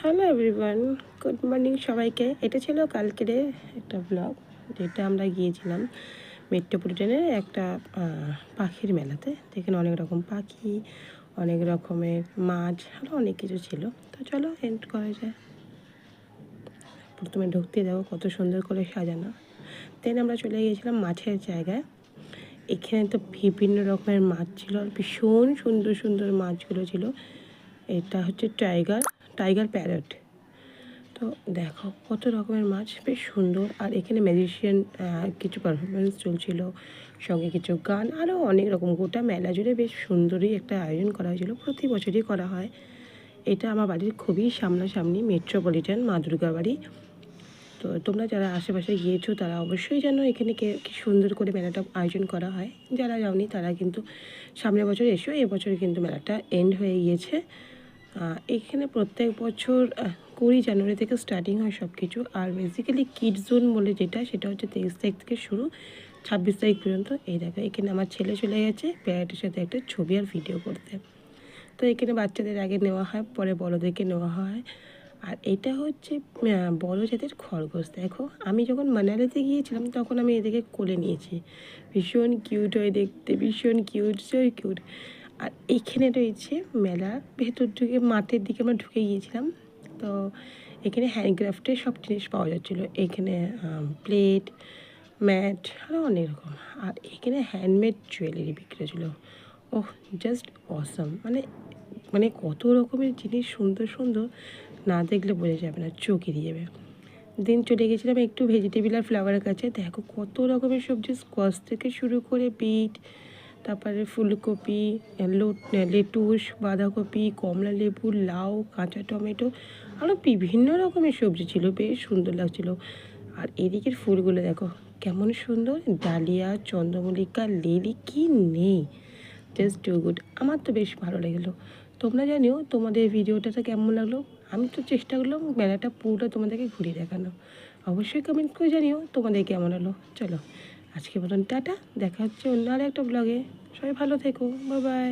Hello everyone, good morning সবাইকে। এটা ছিল কালকের একটা ব্লগ, যেটা আমরা গিয়েছিলাম মেট্রোপলিটনের একটা পাখির মেলাতে, যেখানে অনেক রকম পাখি, অনেক রকমের মাছ আরও অনেক কিছু ছিল। তো চলো এন্ড করা যায়। প্রথমে ঢুকতে যাবো, কত সুন্দর করে সাজানো। দেন আমরা চলে গিয়েছিলাম মাছের জায়গায়। এখানে তো বিভিন্ন রকমের মাছ ছিল আর ভীষণ সুন্দর সুন্দর মাছগুলো ছিল। এটা হচ্ছে টাইগার প্যারট। তো দেখো কত রকমের মাছ, বেশ সুন্দর। আর এখানে ম্যাজিশিয়ান কিছু পারফরমেন্স চলছিল, সঙ্গে কিছু গান, আরও অনেক রকম। গোটা মেলা জুড়ে বেশ সুন্দরই একটা আয়োজন করা হয়েছিল, প্রতি বছরই করা হয়। এটা আমার বাড়ির খুবই সামনাসামনি মেট্রোপলিটন মা দুর্গার বাড়ি। তো তোমরা যারা আশেপাশে গিয়েছো তারা অবশ্যই জানো এখানে কি সুন্দর করে মেলাটা আয়োজন করা হয়। যারা যাওনি তারা কিন্তু সামনের বছর এসো। এবছর কিন্তু মেলাটা এন্ড হয়ে গিয়েছে। এখানে প্রত্যেক বছর 20 জানুয়ারি থেকে স্টার্টিং হয় সব কিছু। আর বেসিক্যালি কিড জোন বলে যেটা, সেটা হচ্ছে 23 তারিখ থেকে শুরু, 26 তারিখ পর্যন্ত। এই দেখো এখানে আমার ছেলে চলে গেছে প্যারেটের সাথে একটা ছবি আর ভিডিও করতে। তো এখানে বাচ্চাদের আগে নেওয়া হয়, পরে বড়োদেরকে নেওয়া হয়। আর এটা হচ্ছে বড় জাতের খরগোশ। দেখো আমি যখন মানালিতে গিয়েছিলাম তখন আমি এদেরকে কোলে নিয়েছি। ভীষণ কিউট হয় দেখতে, ভীষণ কিউট, সো কিউট। আর এইখানে রয়েছে মেলার ভেতর দিকে, মাঠের দিকে আমরা ঢুকে গিয়েছিলাম। তো এখানে হ্যান্ডক্রাফটের সব জিনিস পাওয়া যাচ্ছিলো। এখানে প্লেট, ম্যাট আরও অনেক রকম। আর এখানে হ্যান্ডমেড জুয়েলারি বিক্রি হচ্ছিলো। ওহ, জাস্ট অসাম। মানে কত রকমের জিনিস সুন্দর সুন্দর, না দেখলে বোঝা যাবে না, চোখ এড়িয়ে যাবে। দিন চলে গেছিলাম একটু ভেজিটেবিল আর ফ্লাওয়ারের কাছে। দেখো কত রকমের সবজি, স্কোয়াশ থেকে শুরু করে বিট, তারপরে ফুলকপি, লেটুস, বাঁধাকপি, কমলা লেবু, লাউ, কাঁচা টমেটো, আরও বিভিন্ন রকমের সবজি ছিল, বেশ সুন্দর লাগছিলো। আর এদিকের ফুলগুলো দেখো কেমন সুন্দর, ডালিয়া, চন্দ্রমল্লিকা, লিলি, কি নেই, জাস্ট টু গুড। আমার তো বেশ ভালো লাগলো। তোমরা জানিও তোমাদের ভিডিওটা কেমন লাগলো। আমি তো চেষ্টা করলাম মেলাটা পুরোটা তোমাদেরকে ঘুরিয়ে দেখানো। অবশ্যই কমেন্ট করে জানিও তোমাদের কেমন হলো। চলো আজকে মতন টাটা, দেখা হচ্ছে অন্য আর একটা ব্লগে। সবাই ভালো থেকো, বাই বাই।